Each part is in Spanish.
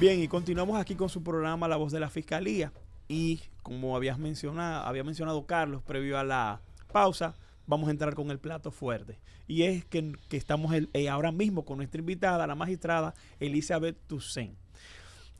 Bien, y continuamos aquí con su programa La Voz de la Fiscalía. Y como había mencionado Carlos previo a la pausa, vamos a entrar con el plato fuerte. Y es que estamos ahora mismo con nuestra invitada, la magistrada Elizabeth Toussaint.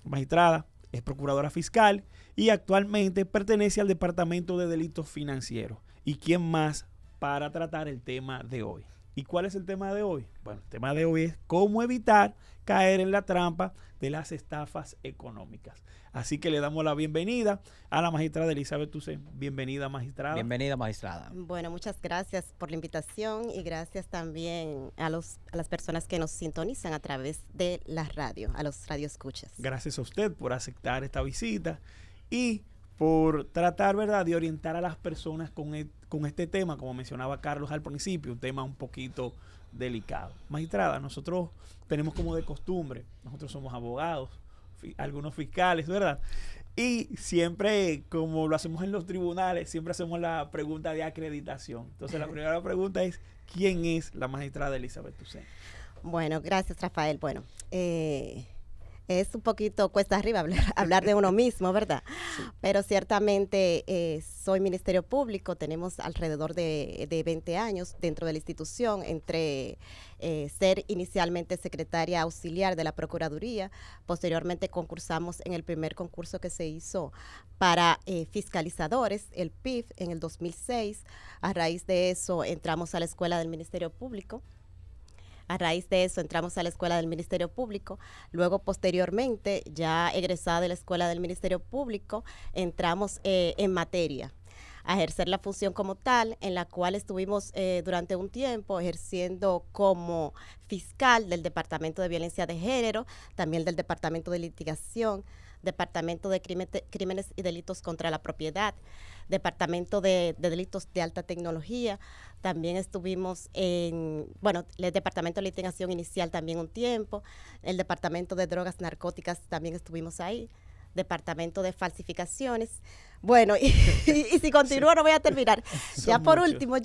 La magistrada es procuradora fiscal y actualmente pertenece al Departamento de Delitos Financieros. ¿Y quién más para tratar el tema de hoy? ¿Y cuál es el tema de hoy? Bueno, el tema de hoy es cómo evitar caer en la trampa de las estafas económicas. Así que le damos la bienvenida a la magistrada Elizabeth Toussaint. Bienvenida, magistrada. Bienvenida, magistrada. Bueno, muchas gracias por la invitación y gracias también a las personas que nos sintonizan a través de la radio, a los radioescuchas. Gracias a usted por aceptar esta visita y por tratar, ¿verdad?, de orientar a las personas con este tema, como mencionaba Carlos al principio, un tema un poquito delicado. Magistrada, nosotros tenemos como de costumbre, nosotros somos abogados, algunos fiscales, ¿verdad? Y siempre, como lo hacemos en los tribunales, siempre hacemos la pregunta de acreditación. Entonces, la primera pregunta es, ¿quién es la magistrada Elizabeth Toussaint? Bueno, gracias, Rafael. Bueno, es un poquito cuesta arriba hablar de uno mismo, ¿verdad? Sí. Pero ciertamente soy Ministerio Público, tenemos alrededor de 20 años dentro de la institución, entre ser inicialmente secretaria auxiliar de la Procuraduría, posteriormente concursamos en el primer concurso que se hizo para fiscalizadores, el PIF, en el 2006. A raíz de eso entramos a la Escuela del Ministerio Público. A raíz de eso entramos a la Escuela del Ministerio Público. Luego, posteriormente, ya egresada de la Escuela del Ministerio Público, entramos en materia a ejercer la función como tal, en la cual estuvimos durante un tiempo ejerciendo como fiscal del Departamento de Violencia de Género, también del Departamento de Litigación, Departamento de Crímenes y Delitos contra la Propiedad, Departamento de Delitos de Alta Tecnología. También estuvimos en, el Departamento de Litigación Inicial también un tiempo, el Departamento de Drogas Narcóticas también estuvimos ahí, Departamento de Falsificaciones. Bueno, y si continúo sí. No voy a terminar. Ya por último,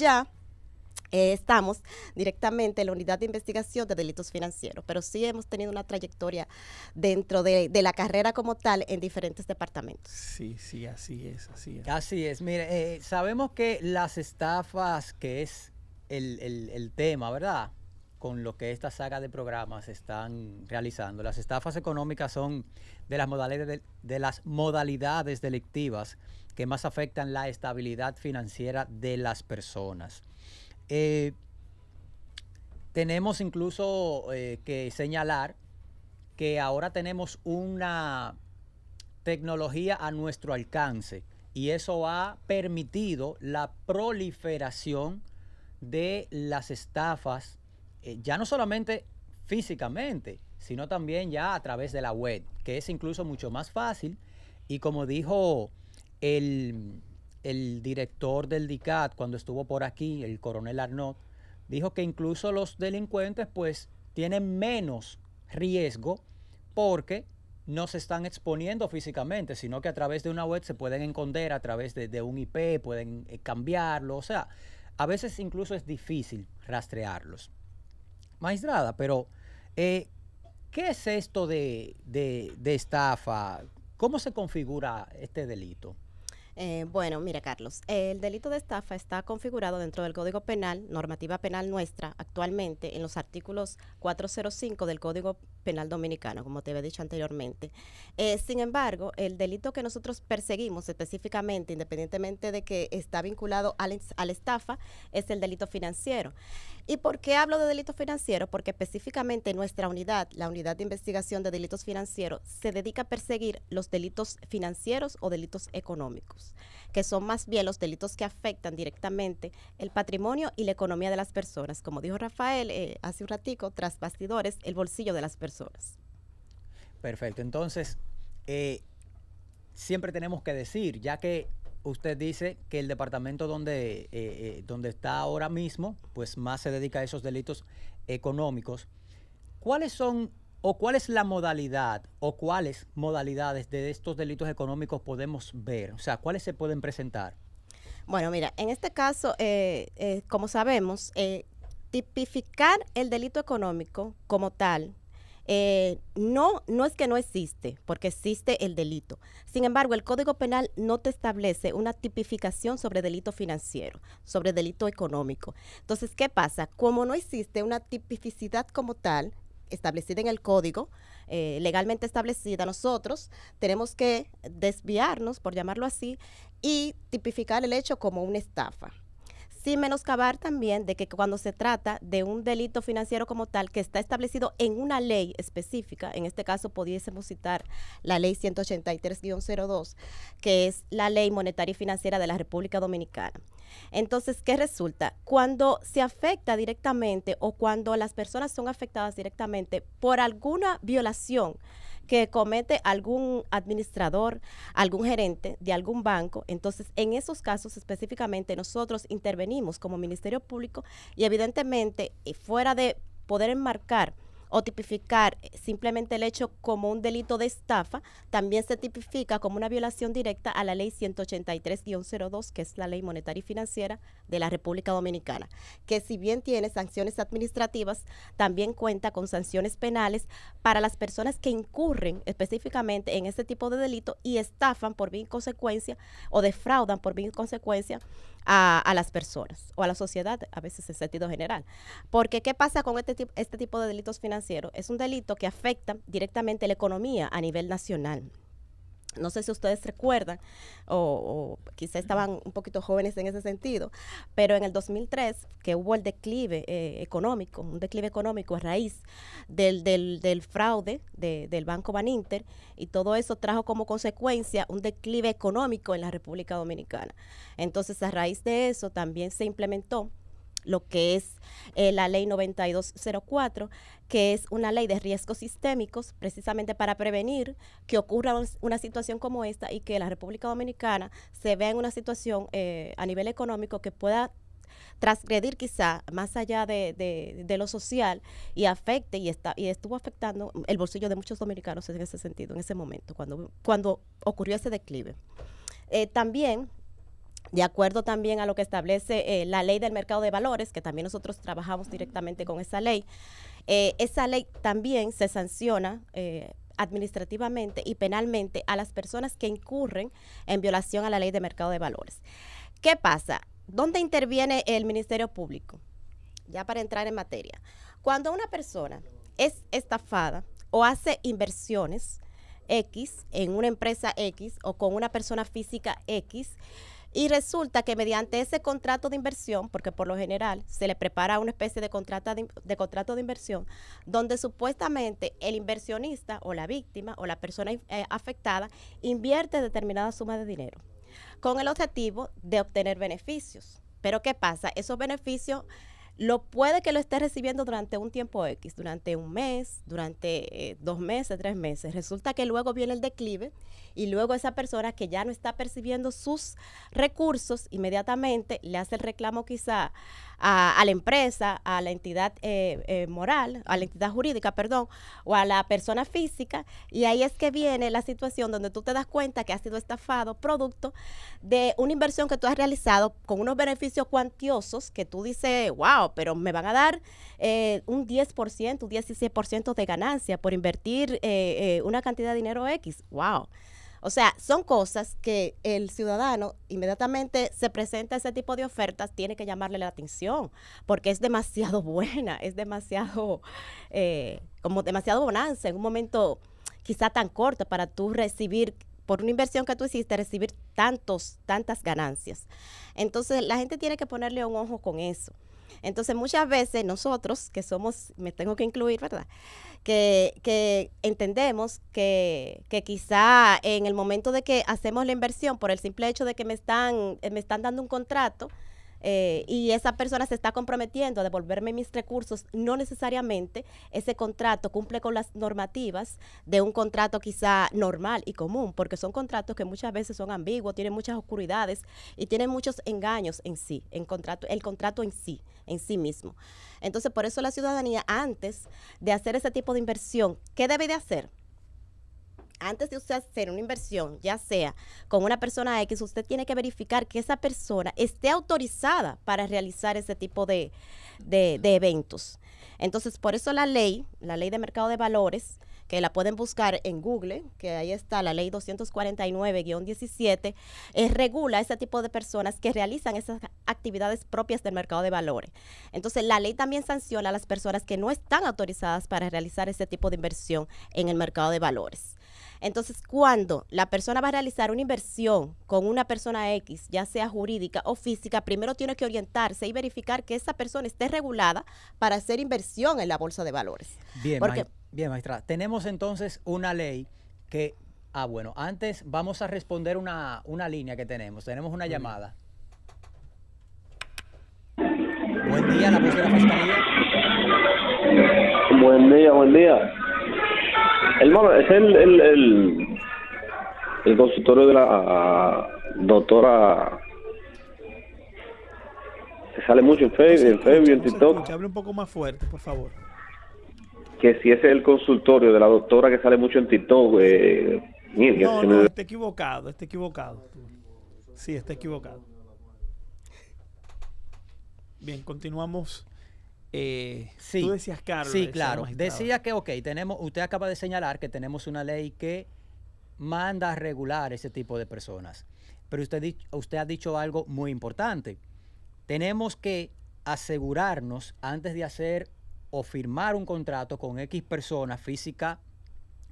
estamos directamente en la Unidad de Investigación de Delitos Financieros, pero sí hemos tenido una trayectoria dentro de la carrera como tal en diferentes departamentos. Sí, así es. Así es. Mire, sabemos que las estafas, que es el tema, ¿verdad?, con lo que esta saga de programas están realizando. Las estafas económicas son de las modalidades delictivas que más afectan la estabilidad financiera de las personas. Tenemos incluso que señalar que ahora tenemos una tecnología a nuestro alcance y eso ha permitido la proliferación de las estafas, ya no solamente físicamente, sino también ya a través de la web, que es incluso mucho más fácil. Y como dijo el director del DICAT cuando estuvo por aquí, el coronel Arnaud, dijo que incluso los delincuentes pues tienen menos riesgo porque no se están exponiendo físicamente, sino que a través de una web se pueden esconder a través de un IP, pueden cambiarlo, o sea, a veces incluso es difícil rastrearlos. Magistrada, pero ¿qué es esto de estafa? ¿Cómo se configura este delito? Bueno, mira, Carlos, el delito de estafa está configurado dentro del Código Penal, normativa penal nuestra, actualmente en los artículos 405 del Código Penal Dominicano, como te había dicho anteriormente. Sin embargo, el delito que nosotros perseguimos específicamente, independientemente de que está vinculado a la estafa, es el delito financiero. ¿Y por qué hablo de delito financiero? Porque específicamente nuestra unidad, la Unidad de Investigación de Delitos Financieros, se dedica a perseguir los delitos financieros o delitos económicos, que son más bien los delitos que afectan directamente el patrimonio y la economía de las personas. Como dijo Rafael hace un ratico, tras bastidores, el bolsillo de las personas. Perfecto. Entonces, siempre tenemos que decir, ya que usted dice que el departamento donde está ahora mismo, pues más se dedica a esos delitos económicos. ¿Cuáles son o cuál es la modalidad o cuáles modalidades de estos delitos económicos podemos ver? O sea, ¿cuáles se pueden presentar? Bueno, mira, en este caso, como sabemos, tipificar el delito económico como tal no es que no existe, porque existe el delito. Sin embargo, el Código Penal no te establece una tipificación sobre delito financiero, sobre delito económico. Entonces, ¿qué pasa? Como no existe una tipificidad como tal, establecida en el código, legalmente establecida, nosotros tenemos que desviarnos, por llamarlo así, y tipificar el hecho como una estafa. Sin menoscabar también de que cuando se trata de un delito financiero como tal, que está establecido en una ley específica, en este caso pudiésemos citar la ley 183-02, que es la ley monetaria y financiera de la República Dominicana. Entonces, ¿qué resulta? Cuando se afecta directamente o cuando las personas son afectadas directamente por alguna violación que comete algún administrador, algún gerente de algún banco, entonces en esos casos específicamente nosotros intervenimos como Ministerio Público y evidentemente fuera de poder enmarcar o tipificar simplemente el hecho como un delito de estafa, también se tipifica como una violación directa a la ley 183-02, que es la ley monetaria y financiera de la República Dominicana, que si bien tiene sanciones administrativas, también cuenta con sanciones penales para las personas que incurren específicamente en este tipo de delito y estafan por vía consecuencia o defraudan por vía consecuencia a las personas o a la sociedad, a veces en sentido general. Porque, ¿qué pasa con este tipo de delitos financieros? Es un delito que afecta directamente la economía a nivel nacional. No sé si ustedes recuerdan, o quizá estaban un poquito jóvenes en ese sentido, pero en el 2003, que hubo el declive económico, un declive económico a raíz del fraude del Banco Baninter, y todo eso trajo como consecuencia un declive económico en la República Dominicana. Entonces, a raíz de eso también se implementó lo que es la ley 9204, que es una ley de riesgos sistémicos, precisamente para prevenir que ocurra una situación como esta y que la República Dominicana se vea en una situación a nivel económico que pueda transgredir quizá más allá de lo social y afecte y estuvo afectando el bolsillo de muchos dominicanos en ese sentido, en ese momento, cuando ocurrió ese declive. También, de acuerdo también a lo que establece la ley del mercado de valores, que también nosotros trabajamos directamente con esa ley también se sanciona administrativamente y penalmente a las personas que incurren en violación a la ley de mercado de valores. ¿Qué pasa? ¿Dónde interviene el Ministerio Público? Ya para entrar en materia. Cuando una persona es estafada o hace inversiones X en una empresa X o con una persona física X, y resulta que mediante ese contrato de inversión, porque por lo general se le prepara una especie de contrato de inversión, donde supuestamente el inversionista o la víctima o la persona afectada invierte determinada suma de dinero con el objetivo de obtener beneficios. Pero ¿qué pasa? Esos beneficios puede que lo esté recibiendo durante un tiempo X, durante un mes, durante 2 meses, 3 meses. Resulta que luego viene el declive y luego esa persona que ya no está percibiendo sus recursos, inmediatamente le hace el reclamo quizá a la empresa, a la entidad moral, a la entidad jurídica, perdón, o a la persona física, y ahí es que viene la situación donde tú te das cuenta que has sido estafado producto de una inversión que tú has realizado con unos beneficios cuantiosos que tú dices, wow, pero me van a dar un 10%, un 16% de ganancia por invertir una cantidad de dinero X. Wow. O sea, son cosas que el ciudadano inmediatamente se presenta ese tipo de ofertas, tiene que llamarle la atención, porque es demasiado buena, es demasiado, como demasiado bonanza en un momento quizá tan corto para tú recibir, por una inversión que tú hiciste, recibir tantas ganancias. Entonces, la gente tiene que ponerle un ojo con eso. Entonces, muchas veces nosotros, que somos, me tengo que incluir, ¿verdad?, que entendemos que quizá en el momento de que hacemos la inversión, por el simple hecho de que me están dando un contrato y esa persona se está comprometiendo a devolverme mis recursos, no necesariamente ese contrato cumple con las normativas de un contrato quizá normal y común, porque son contratos que muchas veces son ambiguos, tienen muchas oscuridades y tienen muchos engaños en sí, el contrato en sí mismo. Entonces, por eso la ciudadanía, antes de hacer ese tipo de inversión, ¿qué debe de hacer? Antes de usted hacer una inversión, ya sea con una persona X, usted tiene que verificar que esa persona esté autorizada para realizar ese tipo de eventos. Entonces, por eso la ley de mercado de valores, que la pueden buscar en Google, que ahí está la ley 249-17, regula ese tipo de personas que realizan esas actividades propias del mercado de valores. Entonces, la ley también sanciona a las personas que no están autorizadas para realizar ese tipo de inversión en el mercado de valores. Entonces, cuando la persona va a realizar una inversión con una persona X, ya sea jurídica o física, primero tiene que orientarse y verificar que esa persona esté regulada para hacer inversión en la bolsa de valores. Bien, bien, maestra. Tenemos entonces una ley que... bueno, antes vamos a responder una línea que tenemos. Tenemos una llamada. Buen día, la voz de la Fiscalía. Buen día, buen día. Hermano, es el consultorio de la doctora que sale mucho en Facebook y en TikTok. Hable un poco más fuerte, por favor. Que si ese es el consultorio de la doctora que sale mucho en TikTok. No, está equivocado. Sí, está equivocado. Bien, continuamos. Sí, tú decías, Carlos. Sí, claro. Decía que, usted acaba de señalar que tenemos una ley que manda a regular ese tipo de personas. Pero usted ha dicho algo muy importante. Tenemos que asegurarnos antes de hacer o firmar un contrato con X persona física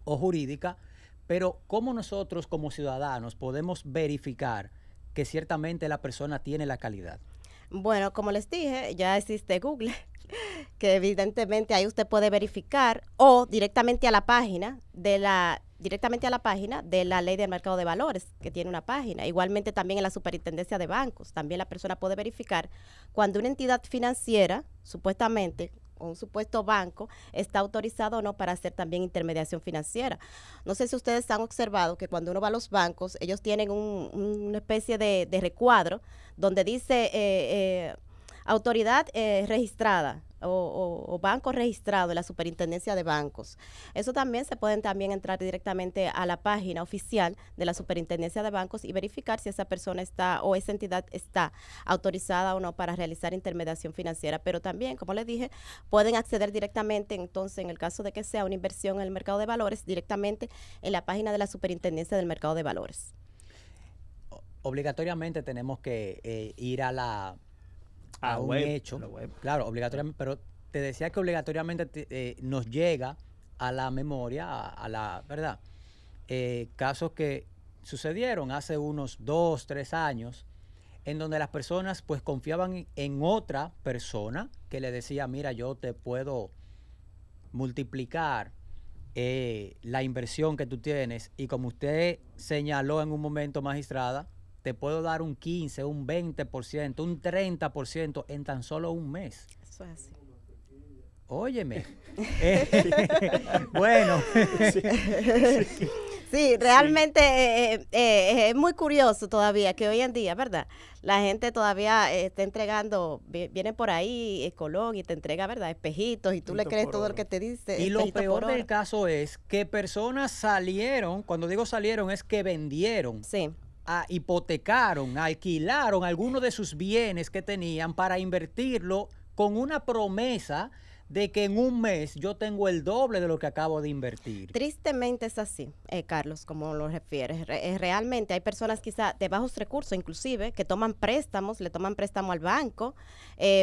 o jurídica, pero ¿cómo nosotros como ciudadanos podemos verificar que ciertamente la persona tiene la calidad? Bueno, como les dije, ya existe Google, que evidentemente ahí usted puede verificar, o directamente a la página de la Ley del Mercado de Valores, que tiene una página. Igualmente también en la Superintendencia de Bancos, también la persona puede verificar cuando una entidad financiera, supuestamente, o un supuesto banco, está autorizado o no para hacer también intermediación financiera. No sé si ustedes han observado que cuando uno va a los bancos, ellos tienen una especie de recuadro donde dice autoridad registrada o banco registrado en la Superintendencia de Bancos. Eso también se pueden también entrar directamente a la página oficial de la Superintendencia de Bancos y verificar si esa persona está o esa entidad está autorizada o no para realizar intermediación financiera. Pero también, como les dije, pueden acceder directamente, entonces, en el caso de que sea una inversión en el mercado de valores, directamente en la página de la Superintendencia del Mercado de Valores. Obligatoriamente tenemos que ir a un web, hecho, claro, obligatoriamente, pero te decía que obligatoriamente nos llega a la memoria, a la verdad, casos que sucedieron hace unos 2, 3 años, en donde las personas pues confiaban en otra persona que le decía, mira, yo te puedo multiplicar la inversión que tú tienes, y como usted señaló en un momento, magistrada, te puedo dar un 15, un 20%, un 30% en tan solo un mes. Eso es así. Óyeme. Bueno. Sí, realmente es muy curioso todavía que hoy en día, ¿verdad? La gente todavía está entregando, vienen por ahí Colón y te entrega, ¿verdad? Espejitos y tú le crees todo lo que te dice. Y lo peor del caso es que personas salieron, cuando digo salieron es que vendieron. Sí. Hipotecaron, alquilaron algunos de sus bienes que tenían para invertirlo con una promesa de que en un mes yo tengo el doble de lo que acabo de invertir. Tristemente es así, Carlos, como lo refieres. Realmente hay personas quizá de bajos recursos, inclusive, que toman préstamos, le toman préstamo al banco,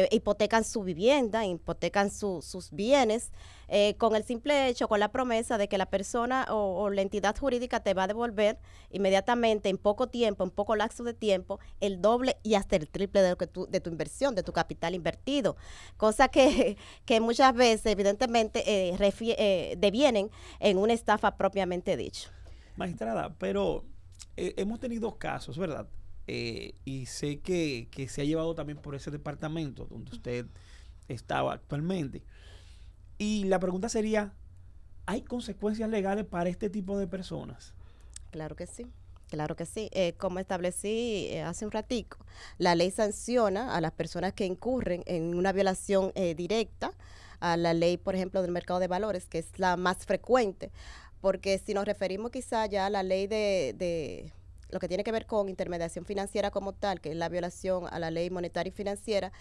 hipotecan su vivienda, hipotecan sus bienes, con el simple hecho, con la promesa de que la persona o la entidad jurídica te va a devolver inmediatamente, en poco tiempo, en poco lapso de tiempo, el doble y hasta el triple de de tu inversión, de tu capital invertido. Cosa que muchas veces, evidentemente, devienen en una estafa propiamente dicho. Magistrada, pero hemos tenido casos, ¿verdad? Y sé que se ha llevado también por ese departamento donde usted estaba actualmente. Y la pregunta sería, ¿hay consecuencias legales para este tipo de personas? Claro que sí. Claro que sí. Como establecí hace un ratico, la ley sanciona a las personas que incurren en una violación directa a la ley, por ejemplo, del mercado de valores, que es la más frecuente, porque si nos referimos quizá ya a la ley de lo que tiene que ver con intermediación financiera como tal, que es la violación a la ley monetaria y financiera,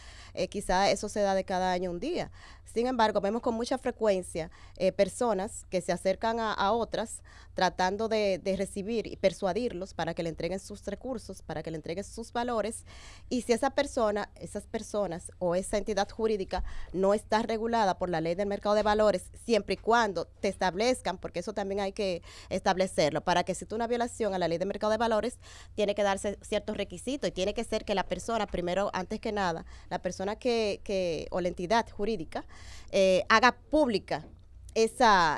quizá eso se da de cada año un día. Sin embargo, vemos con mucha frecuencia personas que se acercan a otras tratando de recibir y persuadirlos para que le entreguen sus recursos, para que le entreguen sus valores, y si esa persona, esas personas o esa entidad jurídica no está regulada por la ley del mercado de valores, siempre y cuando te establezcan, porque eso también hay que establecerlo, para que exista una violación a la ley del mercado de valores, tiene que darse ciertos requisitos y tiene que ser que la persona, primero, antes que nada, la persona o la entidad jurídica haga pública esa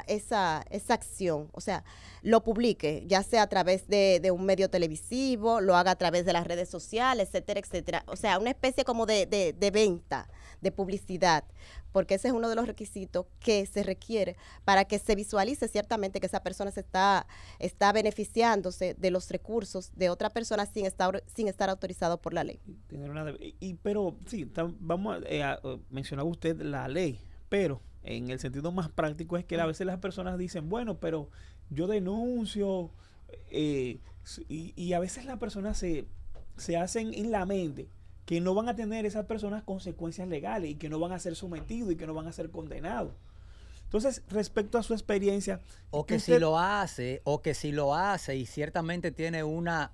acción, o sea, lo publique, ya sea a través de un medio televisivo, lo haga a través de las redes sociales, etcétera, etcétera. O sea, una especie como de venta, de publicidad, porque ese es uno de los requisitos que se requiere para que se visualice ciertamente que esa persona está beneficiándose de los recursos de otra persona sin estar autorizado por la ley. Pero sí, mencionaba usted la ley, pero en el sentido más práctico es que a veces las personas dicen, bueno, pero yo denuncio, y a veces las personas se hacen en la mente que no van a tener esas personas consecuencias legales y que no van a ser sometidos y que no van a ser condenados. Entonces, respecto a su experiencia... O que si lo hace y ciertamente tiene una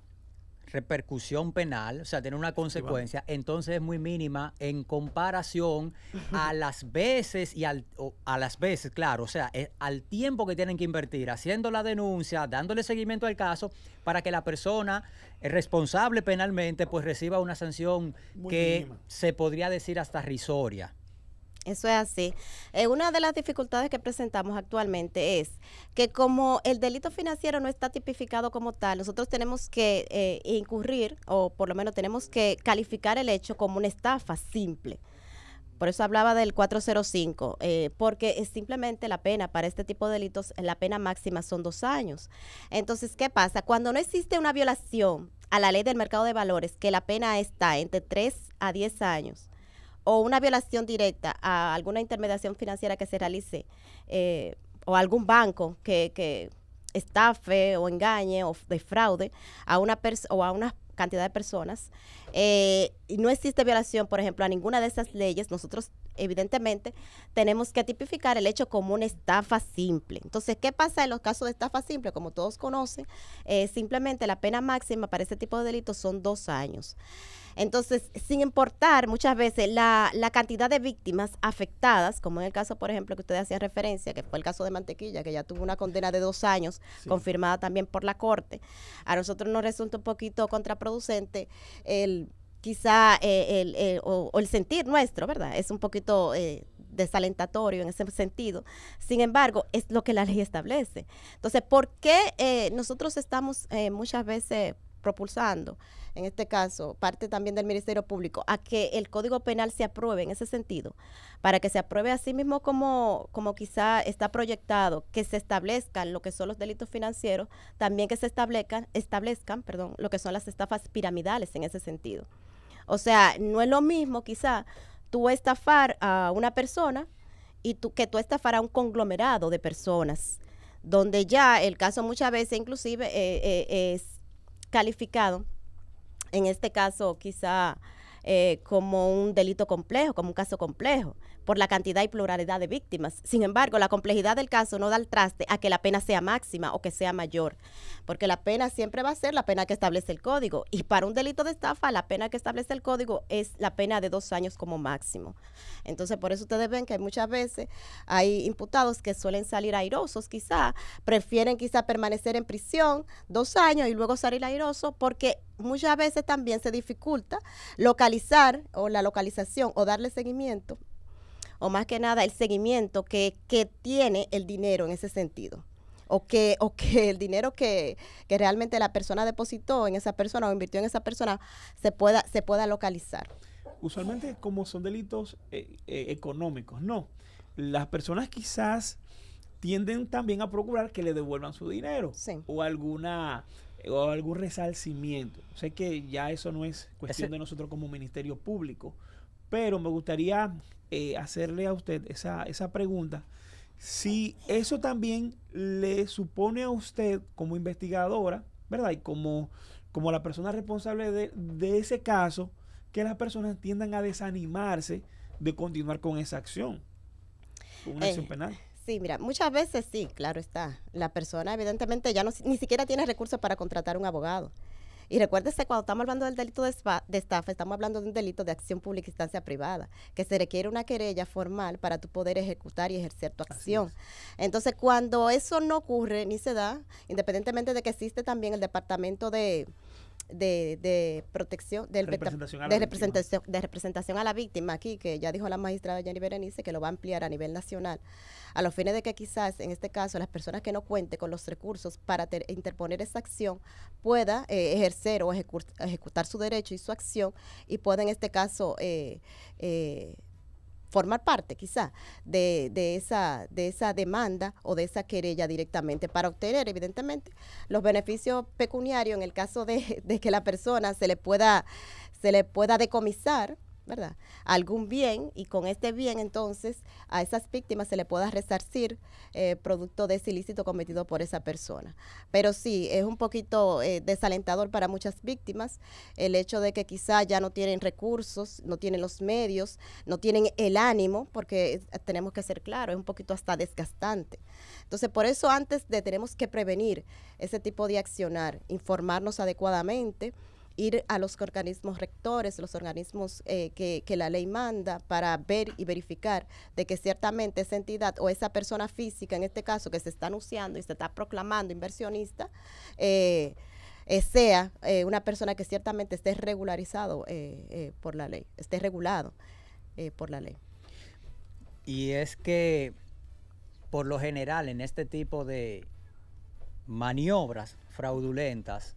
repercusión penal, o sea, tiene una consecuencia, entonces es muy mínima en comparación a las veces claro, o sea, al tiempo que tienen que invertir haciendo la denuncia, dándole seguimiento al caso para que la persona responsable penalmente pues reciba una sanción muy que mínima. Se podría decir hasta risoria. Eso es así. Una de las dificultades que presentamos actualmente es que como el delito financiero no está tipificado como tal, nosotros tenemos que incurrir, o por lo menos tenemos que calificar el hecho como una estafa simple. Por eso hablaba del 405, porque es simplemente la pena para este tipo de delitos, la pena máxima son 2 años. Entonces, ¿qué pasa? Cuando no existe una violación a la ley del mercado de valores, que la pena está entre 3 a 10 años, o una violación directa a alguna intermediación financiera que se realice, o algún banco que estafe o engañe o defraude a una cantidad de personas, y no existe violación, por ejemplo, a ninguna de esas leyes, nosotros evidentemente tenemos que tipificar el hecho como una estafa simple. Entonces, ¿qué pasa en los casos de estafa simple? Como todos conocen, simplemente la pena máxima para ese tipo de delitos son 2 años. Entonces, sin importar muchas veces la cantidad de víctimas afectadas, como en el caso, por ejemplo, que ustedes hacían referencia, que fue el caso de Mantequilla, que ya tuvo una condena de 2 años, sí, confirmada también por la Corte, a nosotros nos resulta un poquito contraproducente el sentir nuestro, ¿verdad? Es un poquito desalentatorio en ese sentido. Sin embargo, es lo que la ley establece. Entonces, ¿por qué nosotros estamos muchas veces propulsando, en este caso, parte también del Ministerio Público, a que el Código Penal se apruebe en ese sentido, para que se apruebe así mismo como quizá está proyectado, que se establezcan lo que son los delitos financieros, también que se establezcan lo que son las estafas piramidales en ese sentido? O sea, no es lo mismo quizá tú estafar a una persona y que tú estafar a un conglomerado de personas, donde ya el caso muchas veces inclusive es calificado, en este caso quizá como un delito complejo, como un caso complejo, por la cantidad y pluralidad de víctimas. Sin embargo, la complejidad del caso no da el traste a que la pena sea máxima o que sea mayor, porque la pena siempre va a ser la pena que establece el código, y para un delito de estafa la pena que establece el código es la pena de 2 años como máximo. Entonces, por eso ustedes ven que muchas veces hay imputados que suelen salir airosos, quizá prefieren quizá permanecer en prisión 2 años y luego salir airoso, porque muchas veces también se dificulta localizar, o la localización, o darle seguimiento, o más que nada el seguimiento que tiene el dinero en ese sentido, o que el dinero que realmente la persona depositó en esa persona o invirtió en esa persona se pueda localizar. Usualmente, como son delitos económicos, no, las personas quizás tienden también a procurar que le devuelvan su dinero, sí, o algún resarcimiento. Sé que ya eso no es cuestión de nosotros como Ministerio Público, pero me gustaría hacerle a usted esa pregunta, si eso también le supone a usted como investigadora, ¿verdad? Y como como la persona responsable de ese caso, que las personas tiendan a desanimarse de continuar con esa acción, con una acción penal. Sí, mira, muchas veces sí, claro está. La persona evidentemente ya ni siquiera tiene recursos para contratar un abogado. Y recuérdese, cuando estamos hablando del delito de estafa, estamos hablando de un delito de acción pública e instancia privada, que se requiere una querella formal para tú poder ejecutar y ejercer tu acción. Entonces, cuando eso no ocurre ni se da, independientemente de que existe también el departamento de protección, de representación a la víctima aquí, que ya dijo la magistrada Jenny Berenice que lo va a ampliar a nivel nacional, a los fines de que quizás en este caso las personas que no cuenten con los recursos para interponer esa acción pueda ejercer o ejecutar su derecho y su acción, y pueda en este caso formar parte quizá de esa demanda o de esa querella directamente para obtener evidentemente los beneficios pecuniarios en el caso de que la persona se le pueda decomisar, ¿verdad?, algún bien, y con este bien entonces a esas víctimas se le pueda resarcir producto de ese ilícito cometido por esa persona. Pero sí, es un poquito desalentador para muchas víctimas el hecho de que quizá ya no tienen recursos, no tienen los medios, no tienen el ánimo, porque tenemos que ser claros, es un poquito hasta desgastante. Entonces, por eso tenemos que prevenir ese tipo de accionar, informarnos adecuadamente, ir a los organismos rectores, los organismos que la ley manda, para ver y verificar de que ciertamente esa entidad o esa persona física, en este caso, que se está anunciando y se está proclamando inversionista, sea una persona que ciertamente esté regularizado por la ley, esté regulado por la ley. Y es que, por lo general, en este tipo de maniobras fraudulentas,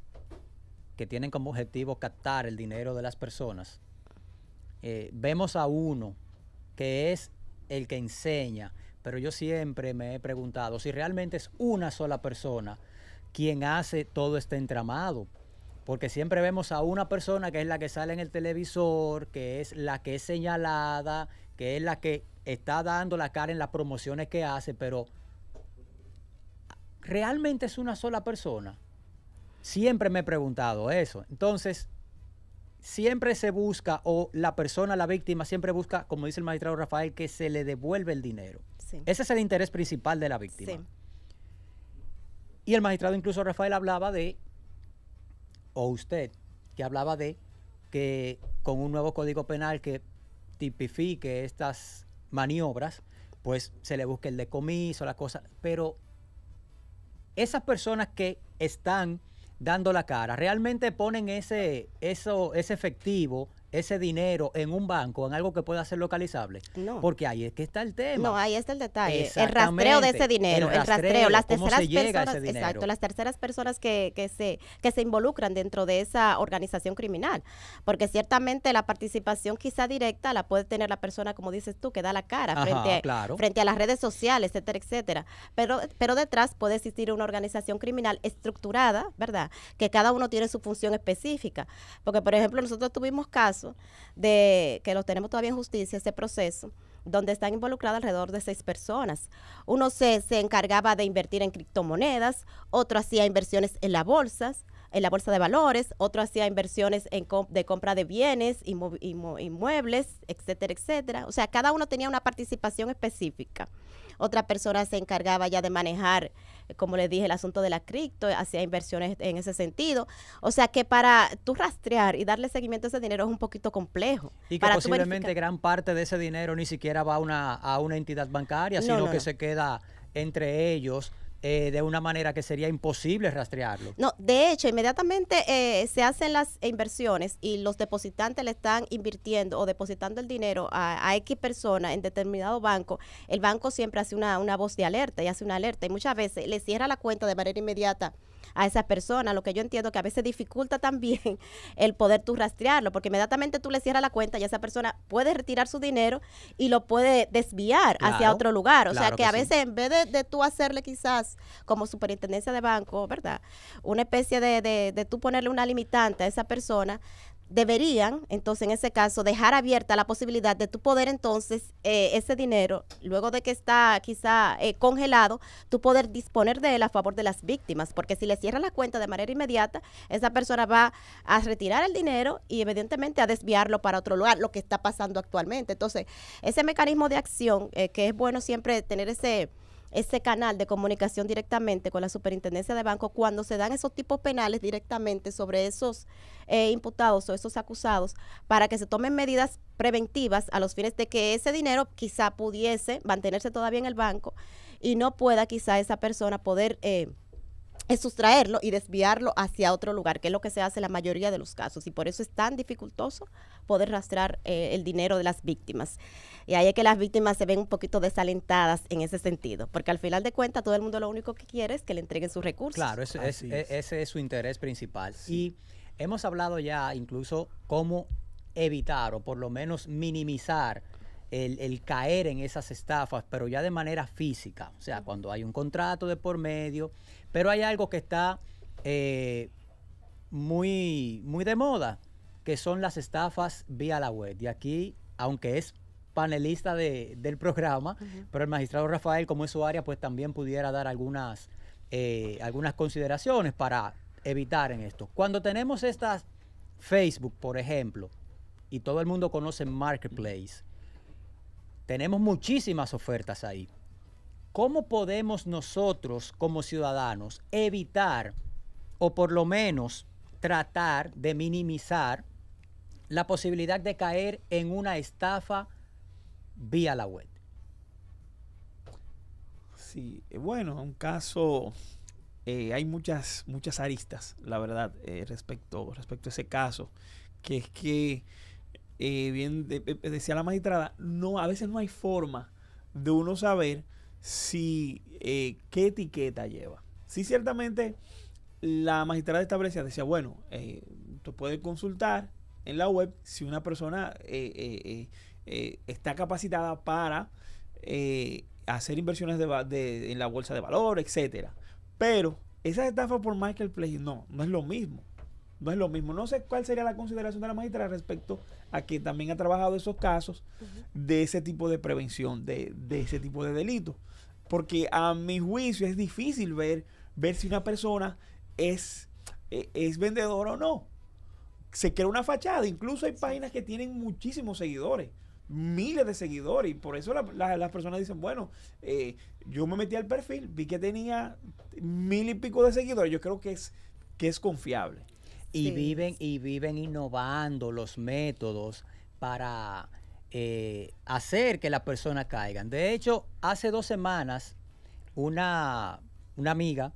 que tienen como objetivo captar el dinero de las personas, vemos a uno que es el que enseña, pero yo siempre me he preguntado si realmente es una sola persona quien hace todo este entramado, porque siempre vemos a una persona que es la que sale en el televisor, que es la que es señalada, que es la que está dando la cara en las promociones que hace, pero ¿realmente es una sola persona? Siempre me he preguntado eso. Entonces, siempre se busca, o la persona, la víctima, siempre busca, como dice el magistrado Rafael, que se le devuelva el dinero. Sí. Ese es el interés principal de la víctima. Sí. Y el magistrado, incluso Rafael, hablaba de, o usted, que hablaba de que con un nuevo código penal que tipifique estas maniobras, pues se le busque el decomiso, la cosa. Pero esas personas que están dando la cara, ¿realmente ponen ese efectivo, ese dinero en un banco, en algo que pueda ser localizable? No. Porque ahí es que está el tema. No, ahí está el detalle. El rastreo de ese dinero. El rastreo. Las terceras personas, exacto, las terceras personas que se involucran dentro de esa organización criminal. Porque ciertamente la participación quizá directa la puede tener la persona, como dices tú, que da la cara frente a las redes sociales, etcétera, etcétera. Pero detrás puede existir una organización criminal estructurada, ¿verdad?, que cada uno tiene su función específica. Porque, por ejemplo, nosotros tuvimos casos de que los tenemos todavía en justicia, ese proceso, donde están involucradas alrededor de 6 personas. Uno se encargaba de invertir en criptomonedas, otro hacía inversiones en la bolsa de valores, otro hacía inversiones de compra de bienes, inmuebles, etcétera, etcétera. O sea, cada uno tenía una participación específica. Otra persona se encargaba ya de manejar, como les dije, el asunto de la cripto, hacía inversiones en ese sentido. O sea que para tú rastrear y darle seguimiento a ese dinero es un poquito complejo. Y que posiblemente gran parte de ese dinero ni siquiera va a una entidad bancaria, sino que se queda entre ellos, de una manera que sería imposible rastrearlo. No, de hecho, inmediatamente se hacen las inversiones y los depositantes le están invirtiendo o depositando el dinero a X persona en determinado banco. El banco siempre hace una voz de alerta y hace una alerta, y muchas veces le cierra la cuenta de manera inmediata a esa persona, lo que yo entiendo que a veces dificulta también el poder tú rastrearlo, porque inmediatamente tú le cierras la cuenta y esa persona puede retirar su dinero y lo puede desviar hacia otro lugar. O sea que a veces en vez de tú hacerle quizás como superintendencia de banco, ¿verdad?, una especie de tú ponerle una limitante a esa persona, deberían, entonces, en ese caso, dejar abierta la posibilidad de tú poder, entonces, ese dinero, luego de que está quizá congelado, tú poder disponer de él a favor de las víctimas, porque si le cierran la cuenta de manera inmediata, esa persona va a retirar el dinero y, evidentemente, a desviarlo para otro lugar, lo que está pasando actualmente. Entonces, ese mecanismo de acción, que es bueno siempre tener ese canal de comunicación directamente con la superintendencia de banco cuando se dan esos tipos penales directamente sobre esos imputados o esos acusados, para que se tomen medidas preventivas a los fines de que ese dinero quizá pudiese mantenerse todavía en el banco y no pueda quizá esa persona poder sustraerlo y desviarlo hacia otro lugar, que es lo que se hace en la mayoría de los casos, y por eso es tan dificultoso poder rastrear el dinero de las víctimas. Y ahí es que las víctimas se ven un poquito desalentadas en ese sentido, porque al final de cuentas todo el mundo lo único que quiere es que le entreguen sus recursos. Claro, ese es su interés principal. Sí. Y hemos hablado ya incluso cómo evitar o por lo menos minimizar el caer en esas estafas, pero ya de manera física, o sea, cuando hay un contrato de por medio, pero hay algo que está muy de moda, que son las estafas vía la web. Y aquí, aunque es panelista del programa, pero el magistrado Rafael, como es su área, pues también pudiera dar algunas consideraciones para evitar en esto. Cuando tenemos estas Facebook, por ejemplo, y todo el mundo conoce Marketplace, tenemos muchísimas ofertas ahí. ¿Cómo podemos nosotros como ciudadanos evitar o por lo menos tratar de minimizar la posibilidad de caer en una estafa vía la web? Sí, bueno, un caso, hay muchas aristas, la verdad, respecto a ese caso, que es que bien decía la magistrada, a veces no hay forma de uno saber si qué etiqueta lleva. Sí, ciertamente la magistrada establecía, decía, bueno, tú puedes consultar en la web si una persona está capacitada para hacer inversiones en la bolsa de valor, etcétera. Pero esa estafa por Marketplace no es lo mismo. No es lo mismo. No sé cuál sería la consideración de la magistrada respecto a que también ha trabajado esos casos de ese tipo de prevención, de ese tipo de delitos. Porque a mi juicio es difícil ver si una persona es vendedora o no. Se crea una fachada. Incluso hay páginas que tienen muchísimos seguidores, miles de seguidores, y por eso las personas dicen, bueno, yo me metí al perfil, vi que tenía 1000 y pico de seguidores, yo creo que es confiable. Y viven innovando los métodos para hacer que las personas caigan. De hecho, hace 2 semanas, una amiga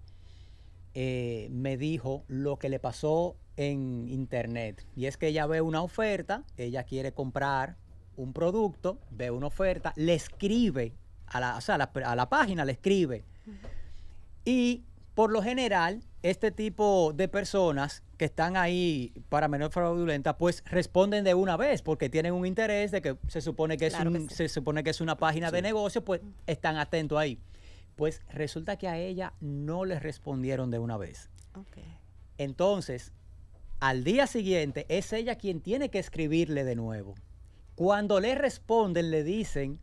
me dijo lo que le pasó en internet. Y es que ella ve una oferta, ella quiere comprar un producto, ve una oferta, le escribe a la página, le escribe. Y por lo general, este tipo de personas que están ahí para menor fraudulenta, pues responden de una vez porque tienen un interés de que se supone que es una página de negocio, pues están atentos ahí. Pues resulta que a ella no le respondieron de una vez. Okay. Entonces, al día siguiente es ella quien tiene que escribirle de nuevo. Cuando le responden, le dicen,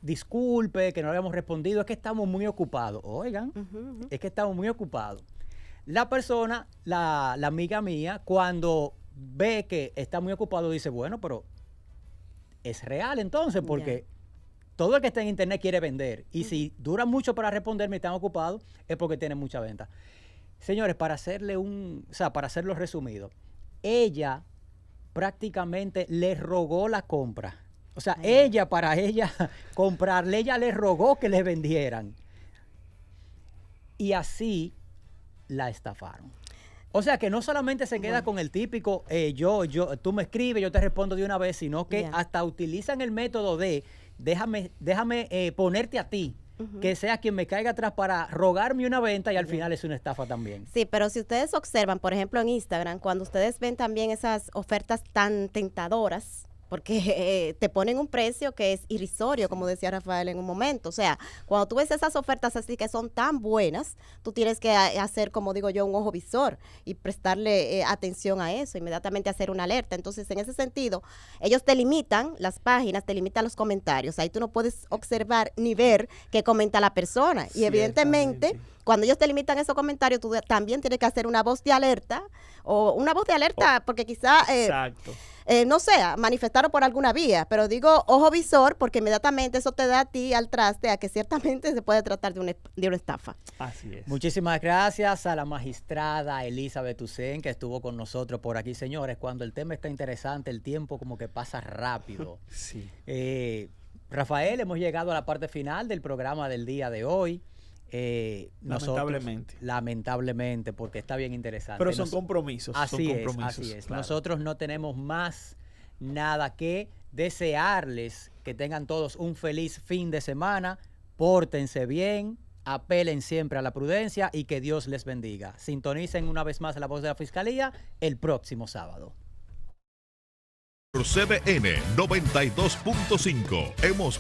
disculpe que no le habíamos respondido, es que estamos muy ocupados. Oigan, es que estamos muy ocupados. La persona, la amiga mía, cuando ve que está muy ocupado, dice, bueno, pero es real entonces, porque todo el que está en internet quiere vender. Y si dura mucho para responderme y están ocupados, es porque tienen mucha venta. Señores, para hacerlo resumido, ella prácticamente le rogó la compra. O sea, para ella comprarle, ella le rogó que le vendieran. Y así la estafaron. O sea, que no solamente se queda con el típico, tú me escribes, yo te respondo de una vez, sino que hasta utilizan el método de déjame ponerte a ti, que sea quien me caiga atrás para rogarme una venta, y al final es una estafa también. Sí, pero si ustedes observan, por ejemplo, en Instagram, cuando ustedes ven también esas ofertas tan tentadoras, porque te ponen un precio que es irrisorio, como decía Rafael en un momento. O sea, cuando tú ves esas ofertas así que son tan buenas, tú tienes que hacer, como digo yo, un ojo visor y prestarle atención a eso, inmediatamente hacer una alerta. Entonces, en ese sentido, ellos te limitan las páginas, te limitan los comentarios. Ahí tú no puedes observar ni ver qué comenta la persona. Y evidentemente, cuando ellos te limitan esos comentarios, tú también tienes que hacer una voz de alerta, o una voz de alerta, porque quizá... Exacto. no sé, manifestaron por alguna vía, pero digo ojo visor porque inmediatamente eso te da a ti al traste a que ciertamente se puede tratar de una estafa. Así es. Muchísimas gracias a la magistrada Elizabeth Ucén, que estuvo con nosotros por aquí. Señores, cuando el tema está interesante, el tiempo como que pasa rápido. Sí. Rafael, hemos llegado a la parte final del programa del día de hoy. Lamentablemente, porque está bien interesante. Pero son compromisos. Así son es. Claro. Nosotros no tenemos más nada que desearles que tengan todos un feliz fin de semana. Pórtense bien, apelen siempre a la prudencia y que Dios les bendiga. Sintonicen una vez más La Voz de la Fiscalía el próximo sábado. CBN 92.5. Hemos